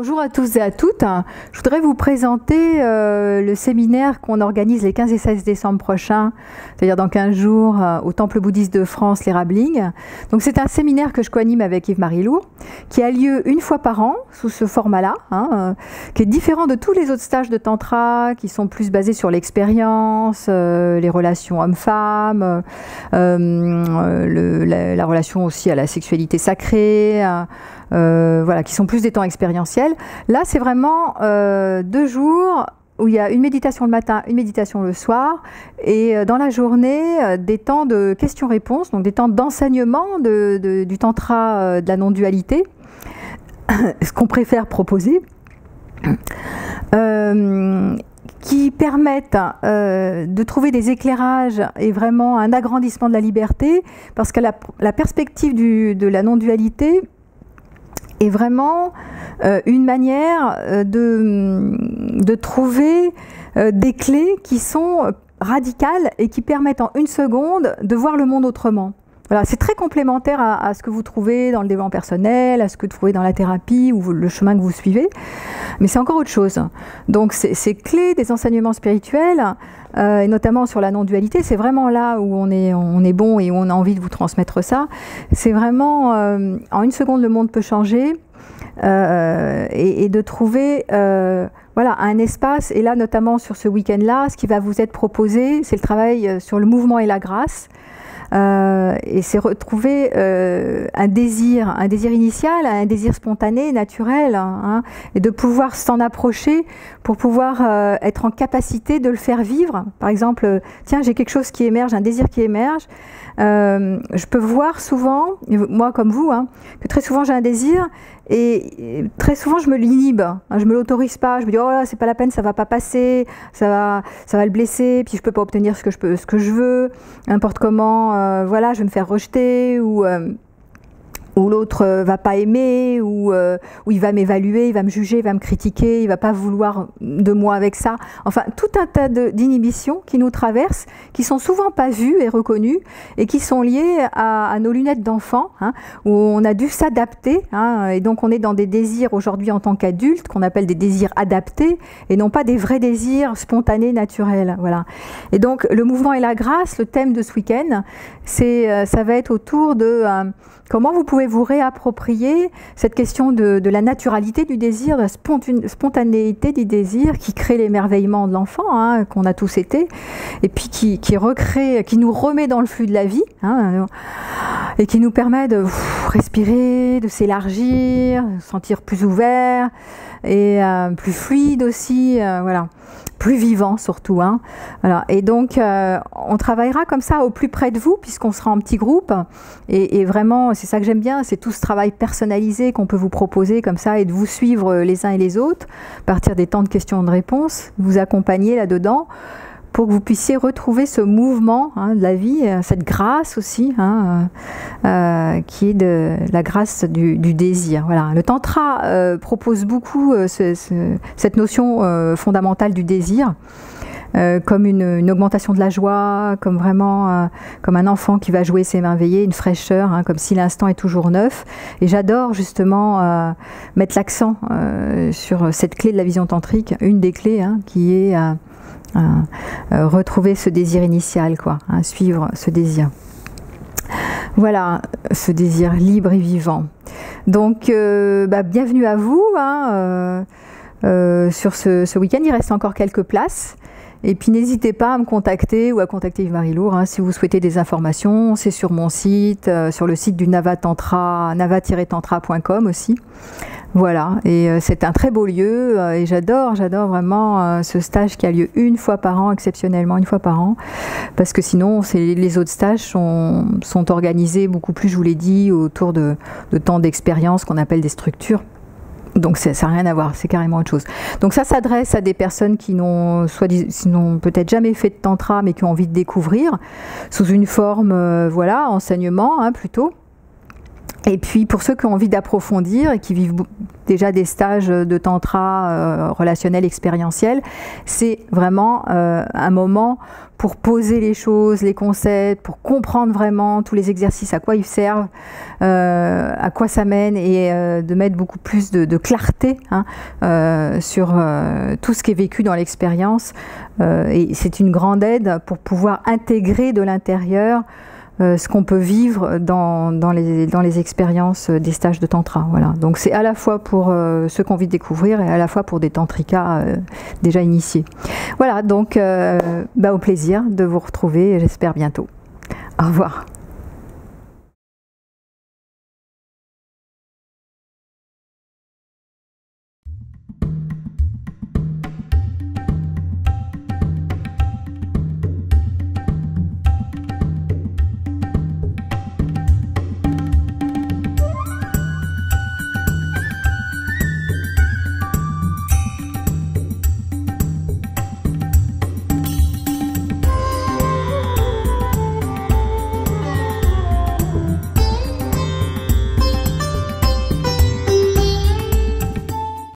Bonjour à tous et à toutes. Je voudrais vous présenter le séminaire qu'on organise les 15 et 16 décembre prochains, c'est-à-dire dans 15 jours, au Temple bouddhiste de France, l'Érabling. Donc c'est un séminaire que je co-anime avec Yves-Marie Lourd, qui a lieu une fois par an, sous ce format-là, qui est différent de tous les autres stages de Tantra, qui sont plus basés sur l'expérience, les relations hommes-femmes, la relation aussi à la sexualité sacrée, voilà, qui sont plus des temps expérientiels. Là, c'est vraiment 2 jours où il y a une méditation le matin, une méditation le soir, et dans la journée, des temps de questions-réponses, donc des temps d'enseignement du tantra de la non-dualité, ce qu'on préfère proposer, qui permettent de trouver des éclairages et vraiment un agrandissement de la liberté, parce que la perspective de la non-dualité est vraiment une manière de trouver des clés qui sont radicales et qui permettent en une seconde de voir le monde autrement. Voilà, c'est très complémentaire à ce que vous trouvez dans le développement personnel, à ce que vous trouvez dans la thérapie ou le chemin que vous suivez, mais c'est encore autre chose. Donc ces clés des enseignements spirituels, et notamment sur la non-dualité, c'est vraiment là où on est bon et où on a envie de vous transmettre ça. C'est vraiment, en une seconde, le monde peut changer, et de trouver voilà, un espace, et là notamment sur ce week-end-là, ce qui va vous être proposé, c'est le travail sur le mouvement et la grâce. Et c'est retrouver un désir initial, un désir spontané, naturel, et de pouvoir s'en approcher pour pouvoir être en capacité de le faire vivre. Par exemple, tiens, j'ai quelque chose qui émerge, un désir qui émerge. Je peux voir souvent, moi comme vous, que très souvent j'ai un désir et très souvent je me l'inhibe, je me l'autorise pas, je me dis oh là c'est pas la peine, ça va pas passer, ça va le blesser, puis je peux pas obtenir ce que je veux, n'importe comment, voilà, je vais me faire rejeter ou l'autre va pas aimer, ou il va m'évaluer, il va me juger, il va me critiquer, il va pas vouloir de moi avec ça. Enfin, tout un tas d'inhibitions qui nous traversent, qui sont souvent pas vues et reconnues, et qui sont liées à nos lunettes d'enfant, où on a dû s'adapter, et donc on est dans des désirs aujourd'hui en tant qu'adulte, qu'on appelle des désirs adaptés, et non pas des vrais désirs spontanés, naturels. Voilà. Et donc, le mouvement et la grâce, le thème de ce week-end, ça va être autour de comment vous pouvez vous réapproprier cette question de la naturalité du désir, de la spontanéité du désir qui crée l'émerveillement de l'enfant, qu'on a tous été, et puis qui recrée, qui nous remet dans le flux de la vie, et qui nous permet de respirer, de s'élargir, de se sentir plus ouvert, et plus fluide aussi, voilà. Plus vivant surtout. Voilà. Et donc, on travaillera comme ça au plus près de vous, puisqu'on sera en petits groupes. Et vraiment, c'est ça que j'aime bien, c'est tout ce travail personnalisé qu'on peut vous proposer comme ça, et de vous suivre les uns et les autres, à partir des temps de questions et de réponses, vous accompagner là-dedans, pour que vous puissiez retrouver ce mouvement de la vie, cette grâce aussi, qui est de la grâce du désir. Voilà. Le Tantra propose beaucoup cette notion fondamentale du désir, comme une augmentation de la joie, comme vraiment comme un enfant qui va jouer ses mains veillées, une fraîcheur, comme si l'instant est toujours neuf. Et j'adore justement mettre l'accent sur cette clé de la vision tantrique, une des clés qui est retrouver ce désir initial, suivre ce désir. Voilà, ce désir libre et vivant. Donc, bienvenue à vous sur ce week-end. Il reste encore quelques places. Et puis n'hésitez pas à me contacter ou à contacter Yves-Marie Lourd si vous souhaitez des informations. C'est sur mon site, sur le site du Nava-Tantra, nava-tantra.com aussi. Voilà, et c'est un très beau lieu, et j'adore vraiment ce stage qui a lieu une fois par an, exceptionnellement une fois par an, parce que sinon les autres stages sont organisés beaucoup plus, je vous l'ai dit, autour de temps d'expérience qu'on appelle des structures. Donc ça n'a rien à voir, c'est carrément autre chose. Donc ça s'adresse à des personnes qui n'ont peut-être jamais fait de tantra, mais qui ont envie de découvrir, sous une forme, voilà, enseignement plutôt. Et puis pour ceux qui ont envie d'approfondir et qui vivent déjà des stages de tantra relationnel expérientiel, c'est vraiment un moment pour poser les choses, les concepts, pour comprendre vraiment tous les exercices, à quoi ils servent, à quoi ça mène, et de mettre beaucoup plus de clarté sur tout ce qui est vécu dans l'expérience. Et c'est une grande aide pour pouvoir intégrer de l'intérieur ce qu'on peut vivre dans les expériences des stages de tantra. Voilà. Donc c'est à la fois pour ceux qui ont envie de découvrir et à la fois pour des tantrikas déjà initiés. Voilà, donc au plaisir de vous retrouver, j'espère bientôt. Au revoir.